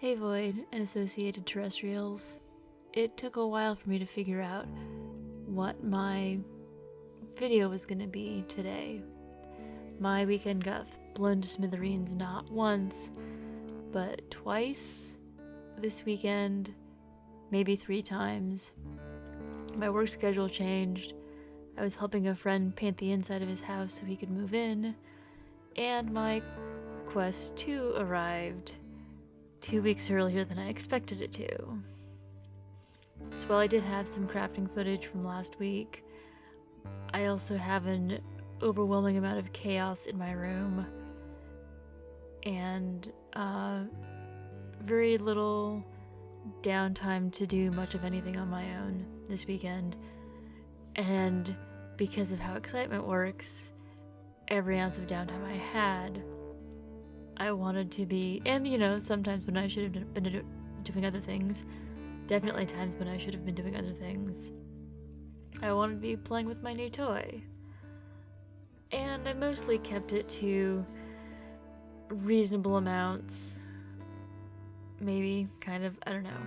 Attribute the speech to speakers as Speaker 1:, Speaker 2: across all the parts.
Speaker 1: Hey Void and associated terrestrials. It took a while for me to figure out what my video was going to be today. My weekend got blown to smithereens not once, but twice this weekend, maybe 3 times. My work schedule changed. I was helping a friend paint the inside of his house so he could move in, and my Quest 2 arrived 2 weeks earlier than I expected it to. So while I did have some crafting footage from last week, I also have an overwhelming amount of chaos in my room and very little downtime to do much of anything on my own this weekend. And because of how excitement works, every ounce of downtime I had, I wanted to be, and sometimes when I should have been doing other things, definitely times when I should have been doing other things, I wanted to be playing with my new toy. And I mostly kept it to reasonable amounts, maybe, kind of, I don't know.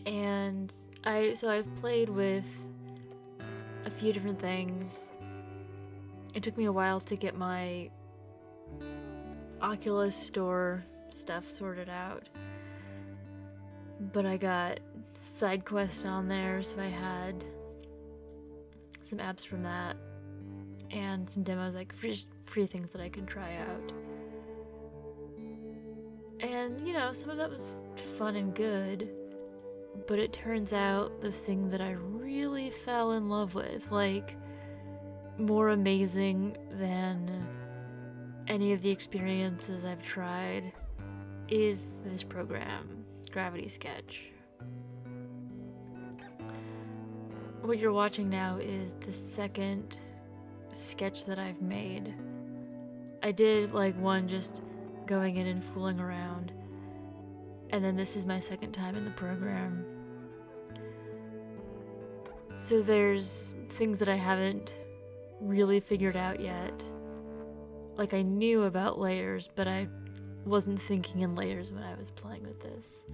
Speaker 1: And I've played with a few different things. It took me a while to get my Oculus store stuff sorted out, but I got side quest on there, so I had some apps from that and some demos, like free things that I could try out. And some of that was fun and good, but it turns out the thing that I really fell in love with, like more amazing than any of the experiences I've tried, is this program, Gravity Sketch. What you're watching now is the second sketch that I've made. I did one just going in and fooling around, and then this is my second time in the program. So there's things that I haven't really figured out yet. Like, I knew about layers, but I wasn't thinking in layers when I was playing with this.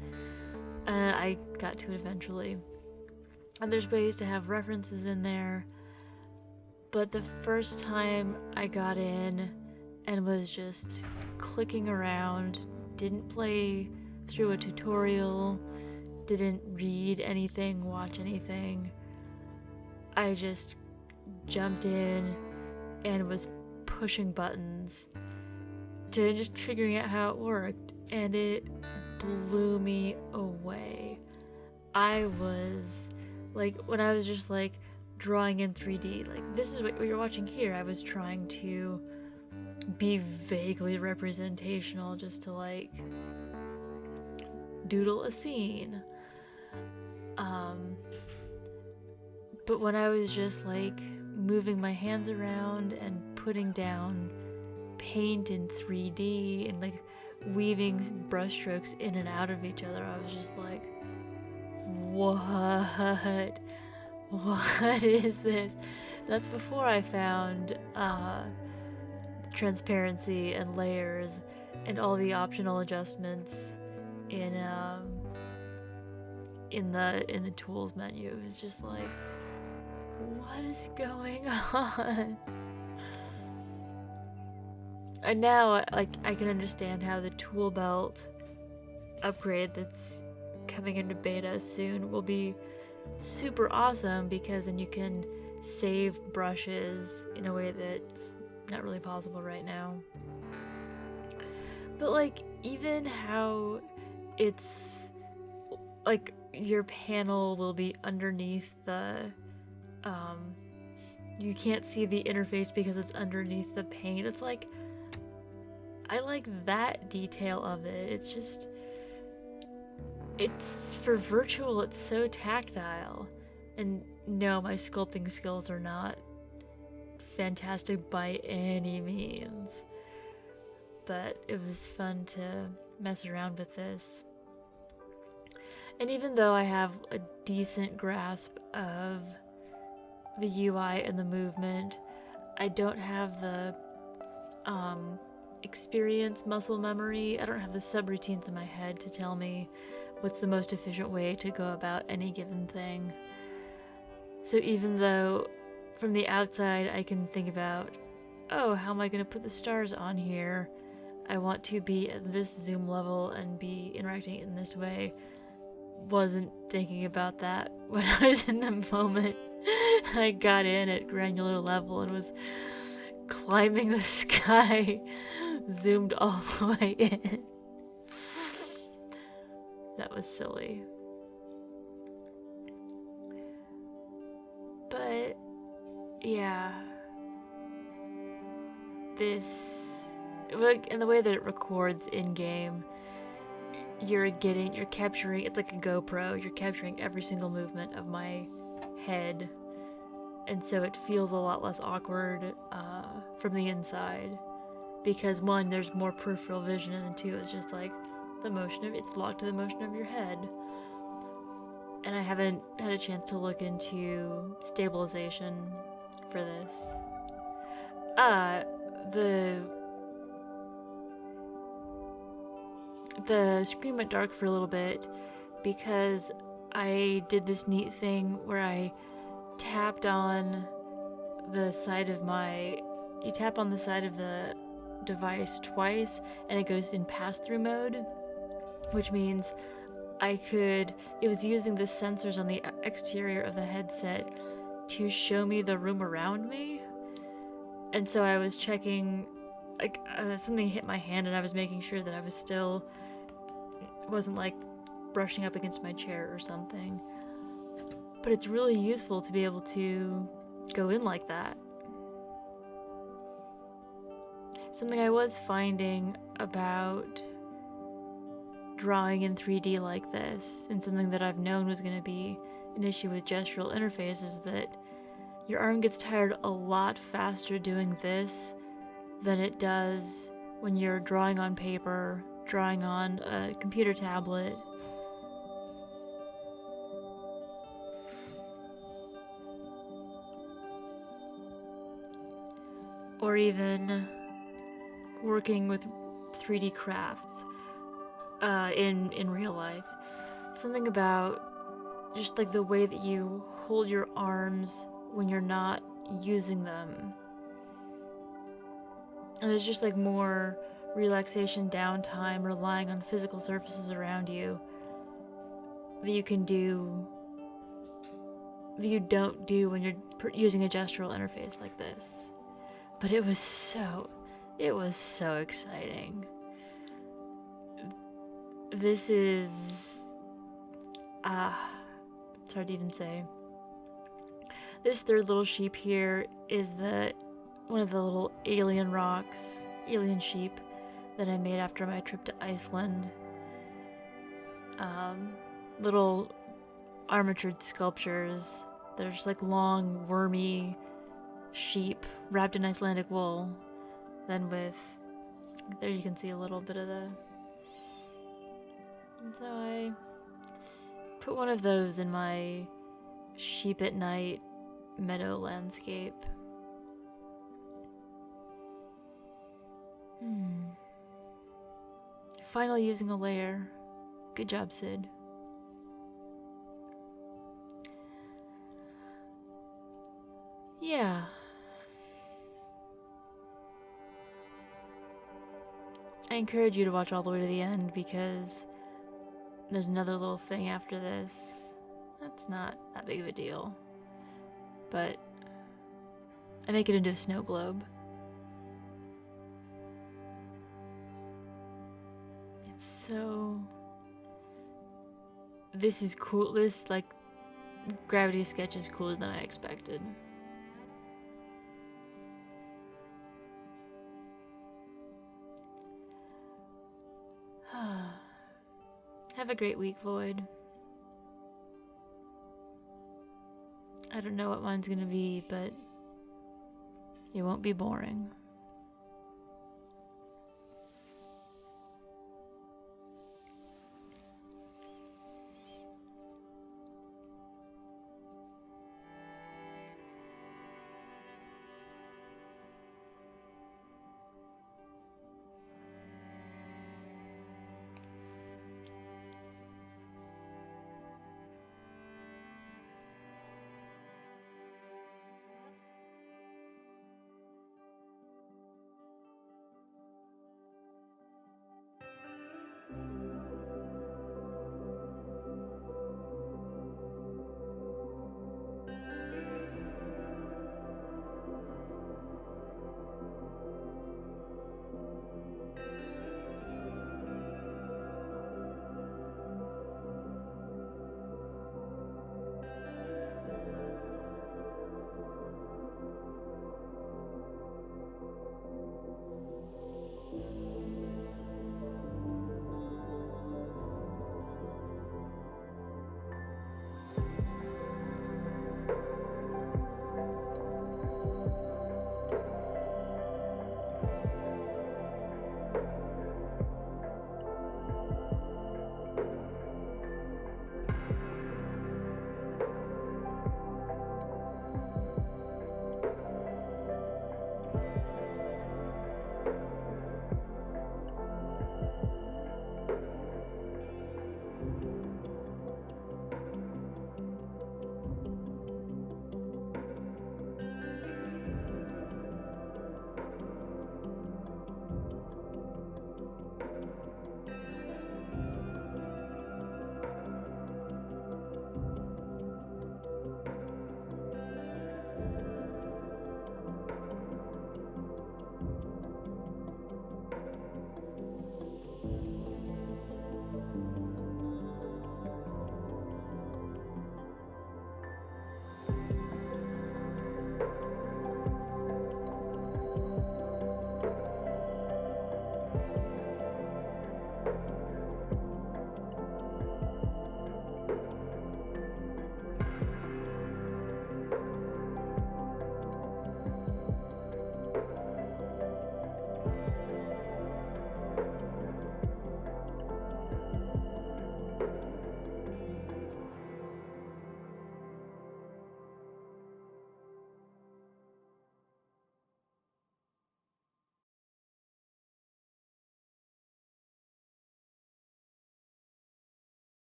Speaker 1: And I got to it eventually. And there's ways to have references in there. But the first time I got in and was just clicking around, didn't play through a tutorial, didn't read anything, watch anything, I just jumped in and was pushing buttons to just figuring out how it worked, and it blew me away. I was when I was just drawing in 3D, this is what you're watching here, I was trying to be vaguely representational just to doodle a scene. But when I was just moving my hands around and putting down paint in 3D and weaving brushstrokes in and out of each other, I was just what is this? That's before I found transparency and layers and all the optional adjustments in the tools menu. It was just what is going on? And now I can understand how the tool belt upgrade that's coming into beta soon will be super awesome, because then you can save brushes in a way that's not really possible right now. But even how it's your panel will be underneath the you can't see the interface because it's underneath the paint. It's I like that detail of it. It's for virtual, it's so tactile. And no, my sculpting skills are not fantastic by any means, but it was fun to mess around with this. And even though I have a decent grasp of the UI and the movement, I don't have the experience muscle memory. I don't have the subroutines in my head to tell me what's the most efficient way to go about any given thing. So even though from the outside I can think about, oh, how am I going to put the stars on here? I want to be at this zoom level and be interacting in this way. Wasn't thinking about that when I was in the moment. I got in at granular level and was climbing the sky, zoomed all the way in. That was silly. But yeah, and the way that it records in game, you're capturing, it's like a GoPro, you're capturing every single movement of my head, and so it feels a lot less awkward from the inside, because one, there's more peripheral vision, and then two, it's just like it's locked to the motion of your head. And I haven't had a chance to look into stabilization for this. The screen went dark for a little bit because I did this neat thing where I tapped on the side of you tap on the side of the device twice and it goes in pass-through mode, which means it was using the sensors on the exterior of the headset to show me the room around me. And so I was checking, something hit my hand and I was making sure that I wasn't like brushing up against my chair or something. But it's really useful to be able to go in like that. Something I was finding about drawing in 3D like this, and something that I've known was going to be an issue with gestural interface, is that your arm gets tired a lot faster doing this than it does when you're drawing on paper, drawing on a computer tablet. Or even working with 3D crafts in real life. Something about just like the way that you hold your arms when you're not using them. And there's just like more relaxation, downtime, relying on physical surfaces around you that you can do, that you don't do when you're using a gestural interface like this. But it was so exciting. This is, it's hard to even say. This third little sheep here is one of the little alien sheep that I made after my trip to Iceland. Little armatured sculptures. They're just like long, wormy sheep wrapped in Icelandic wool. Then there you can see a little bit of and so I put one of those in my sheep at night meadow landscape. Finally using a layer. Good job, Sid. Yeah. I encourage you to watch all the way to the end because there's another little thing after this. That's not that big of a deal. But I make it into a snow globe. This is cool. This, like, gravity sketch is cooler than I expected. Have a great week, Void. I don't know what mine's gonna be, but it won't be boring.